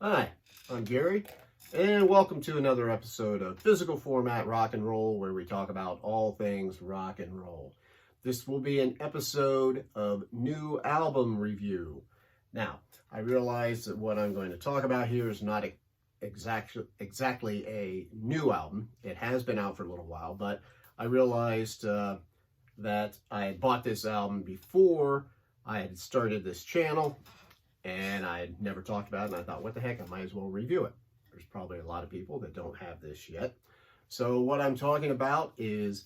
Hi, I'm Gary, and welcome to another episode of Physical Format Rock and Roll, where we talk about all things rock and roll. This will be an episode of new album review. Now, I realize that what I'm going to talk about here is not exactly a new album. It has been out for a little while, but I realized that I had bought this album before I had started this channel, and I had never talked about it, and I thought, what the heck, I might as well review it. There's probably a lot of people that don't have this yet. So what I'm talking about is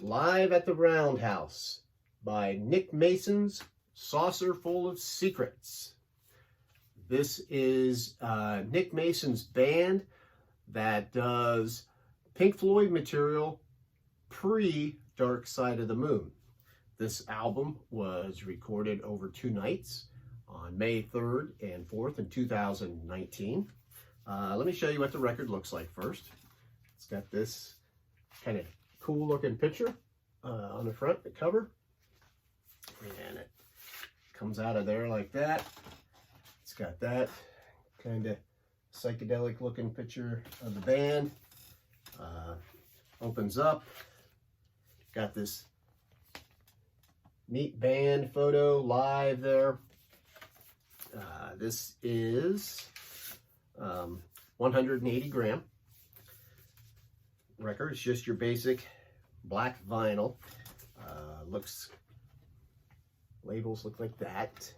Live at the Roundhouse by Nick Mason's Saucerful of Secrets. This is Nick Mason's band that does Pink Floyd material pre-Dark Side of the Moon. This album was recorded over 2 nights on May 3rd and 4th in 2019. Let me show you what the record looks like first. It's got this kind of cool looking picture on the front, the cover. And it comes out of there like that. It's got that kind of psychedelic looking picture of the band. Opens up. Got this neat band photo live there. This is 180 gram record. It's just your basic black vinyl. Labels look like that.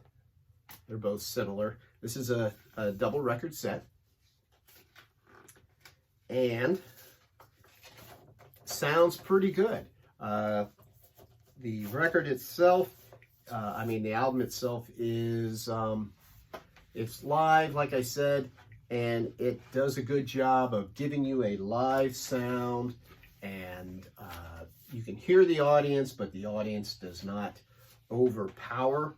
They're both similar. This is a double record set, and sounds pretty good. The record itself, the album itself is it's live, like I said, and it does a good job of giving you a live sound, and you can hear the audience, but the audience does not overpower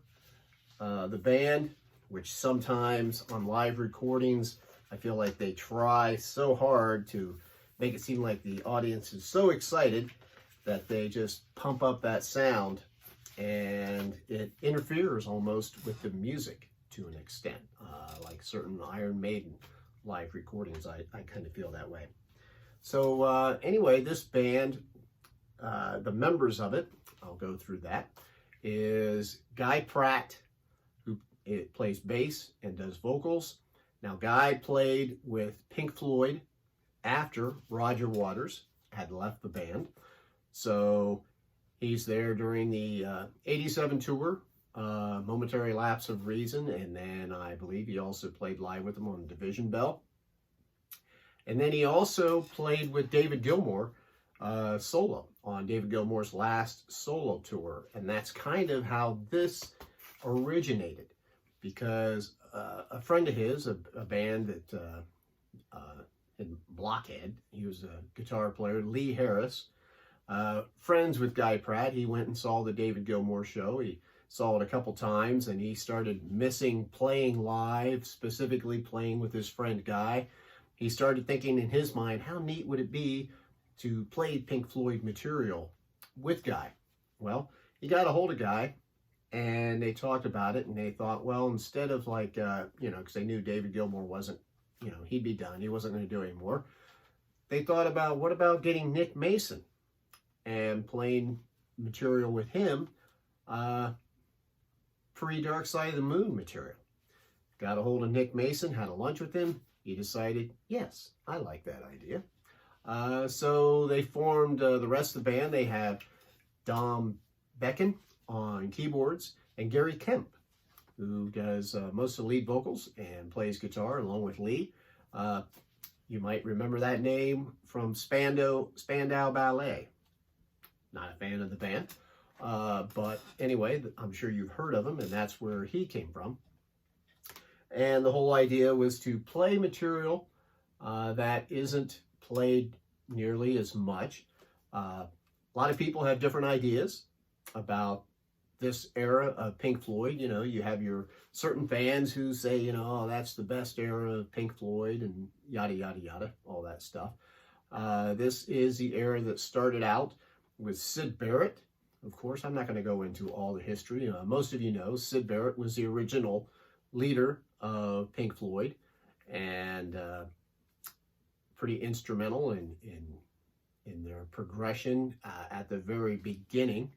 the band, which sometimes on live recordings, I feel like they try so hard to make it seem like the audience is so excited that they just pump up that sound, and it interferes almost with the music to an extent, like certain Iron Maiden live recordings. I kind of feel that way. So anyway, this band, the members of it, I'll go through that, is Guy Pratt, who plays bass and does vocals. Now, Guy played with Pink Floyd after Roger Waters had left the band. So he's there during the 87 tour, Momentary Lapse of Reason, and then I believe he also played live with them on Division Bell. And then he also played with David Gilmour solo on David Gilmour's last solo tour. And that's kind of how this originated, because a friend of his, a band that in Blockhead, he was a guitar player, Lee Harris, friends with Guy Pratt. He went and saw the David Gilmour show. He saw it a couple times, and he started missing playing live, specifically playing with his friend Guy. He started thinking in his mind, how neat would it be to play Pink Floyd material with Guy? Well, he got a hold of Guy, and they talked about it, and they thought, well, instead of because they knew David Gilmour wasn't, he'd be done. He wasn't going to do it anymore. They thought about, what about getting Nick Mason and playing material with him, pre-Dark Side of the Moon material. Got a hold of Nick Mason, had a lunch with him. He decided, yes, I like that idea. So they formed the rest of the band. They have Dom Becken on keyboards and Gary Kemp, who does most of the lead vocals and plays guitar along with Lee. You might remember that name from Spandau Ballet. Not a fan of the band, but anyway, I'm sure you've heard of him, and that's where he came from. And the whole idea was to play material that isn't played nearly as much. A lot of people have different ideas about this era of Pink Floyd. You have your certain fans who say, oh, that's the best era of Pink Floyd, and yada, yada, yada, all that stuff. This is the era that started out with Syd Barrett. Of course, I'm not going to go into all the history. Most of you know Syd Barrett was the original leader of Pink Floyd, and pretty instrumental in their progression at the very beginning.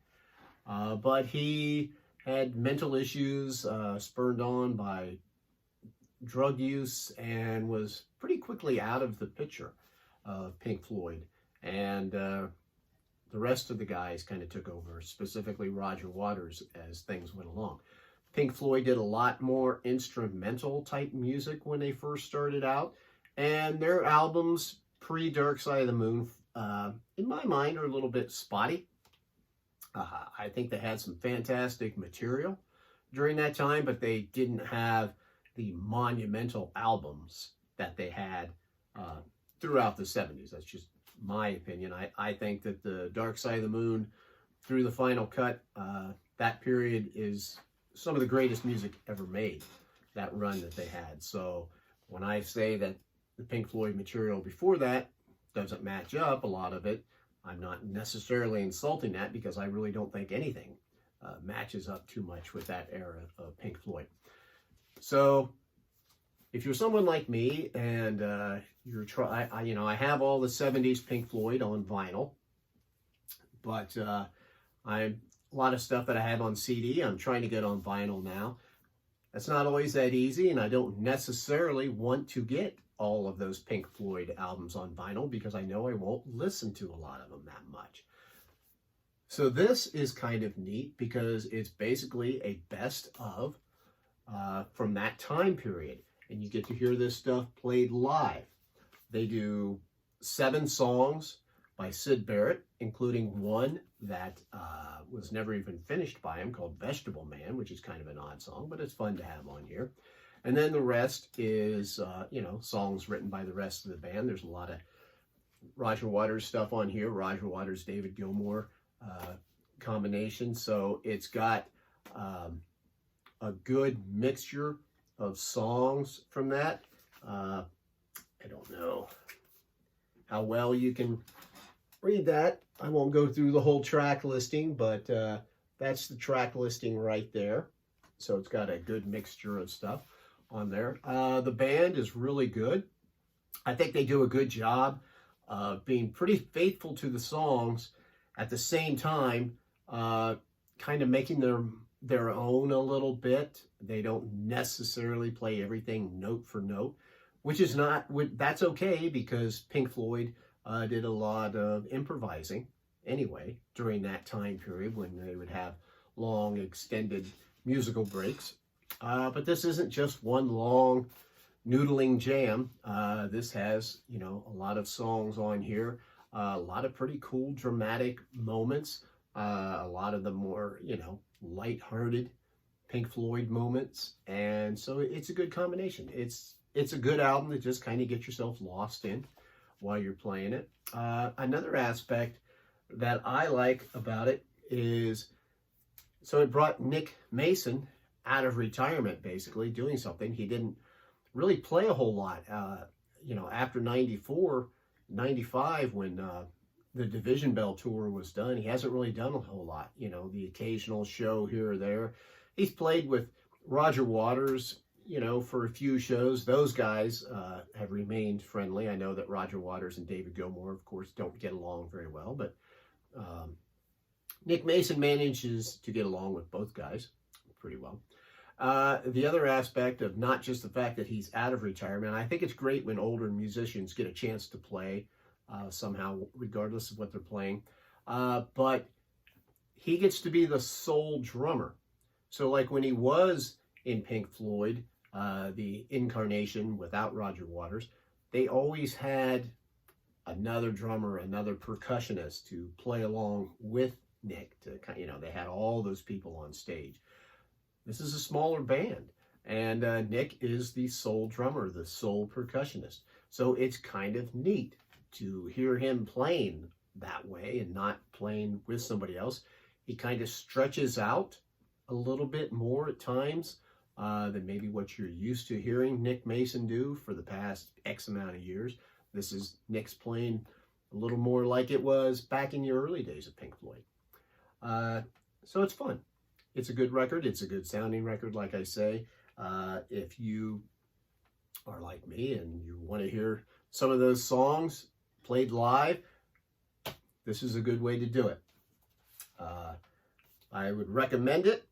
But he had mental issues spurred on by drug use and was pretty quickly out of the picture of Pink Floyd. And the rest of the guys kind of took over, specifically Roger Waters, as things went along. Pink Floyd did a lot more instrumental type music when they first started out, and their albums pre-Dark Side of the Moon, in my mind, are a little bit spotty. I think they had some fantastic material during that time, but they didn't have the monumental albums that they had throughout the 70s. That's just my opinion. I think that the Dark Side of the Moon through the Final Cut, that period is some of the greatest music ever made, that run that they had. So when I say that the Pink Floyd material before that doesn't match up, a lot of it, I'm not necessarily insulting that, because I really don't think anything matches up too much with that era of Pink Floyd. So if you're someone like me and I have all the 70s Pink Floyd on vinyl, but a lot of stuff that I have on CD, I'm trying to get on vinyl now. That's not always that easy, and I don't necessarily want to get all of those Pink Floyd albums on vinyl because I know I won't listen to a lot of them that much. So this is kind of neat because it's basically a best of from that time period, and you get to hear this stuff played live. They do 7 songs by Syd Barrett, including one that was never even finished by him, called Vegetable Man, which is kind of an odd song, but it's fun to have on here. And then the rest is, songs written by the rest of the band. There's a lot of Roger Waters stuff on here, Roger Waters, David Gilmour combination. So it's got a good mixture of songs from that. I don't know how well you can read that. I won't go through the whole track listing, but that's the track listing right there. So it's got a good mixture of stuff on there. The band is really good. I think they do a good job of being pretty faithful to the songs, at the same time kind of making their own a little bit. They don't necessarily play everything note for note, which is that's okay, because Pink Floyd did a lot of improvising anyway during that time period when they would have long extended musical breaks. But this isn't just one long noodling jam. This has, a lot of songs on here, a lot of pretty cool dramatic moments, a lot of the more, lighthearted Pink Floyd moments. And so it's a good combination. It's a good album to just kind of get yourself lost in while you're playing it. Another aspect that I like about it is, so it brought Nick Mason out of retirement, basically doing something. He didn't really play a whole lot, after 94, 95, when the Division Bell tour was done. He hasn't really done a whole lot, the occasional show here or there. He's played with Roger Waters, for a few shows. Those guys have remained friendly. I know that Roger Waters and David Gilmour, of course, don't get along very well, but Nick Mason manages to get along with both guys pretty well. The other aspect of not just the fact that he's out of retirement, I think it's great when older musicians get a chance to play somehow, regardless of what they're playing, but he gets to be the sole drummer. So like when he was in Pink Floyd, the incarnation without Roger Waters, they always had another drummer, another percussionist to play along with Nick. They had all those people on stage. This is a smaller band, and Nick is the sole drummer, the sole percussionist. So it's kind of neat to hear him playing that way and not playing with somebody else. He kind of stretches out a little bit more at times than maybe what you're used to hearing Nick Mason do for the past X amount of years. This is Nick's playing a little more like it was back in the early days of Pink Floyd. So it's fun. It's a good record. It's a good sounding record, like I say. If you are like me and you want to hear some of those songs played live, this is a good way to do it. I would recommend it.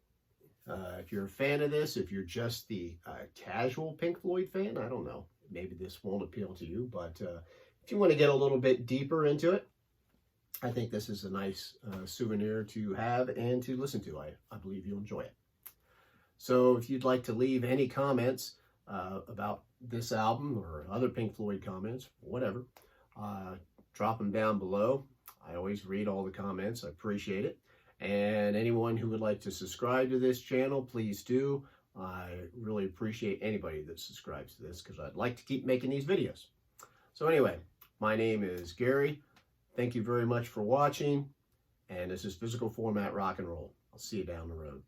If you're a fan of this, if you're just the casual Pink Floyd fan, I don't know, maybe this won't appeal to you, but if you want to get a little bit deeper into it, I think this is a nice souvenir to have and to listen to. I believe you'll enjoy it. So if you'd like to leave any comments about this album or other Pink Floyd comments, whatever, drop them down below. I always read all the comments. I appreciate it. And anyone who would like to subscribe to this channel, please do. I really appreciate anybody that subscribes to this because I'd like to keep making these videos. So anyway, my name is Gary. Thank you very much for watching. And this is Physical Format Rock and Roll. I'll see you down the road.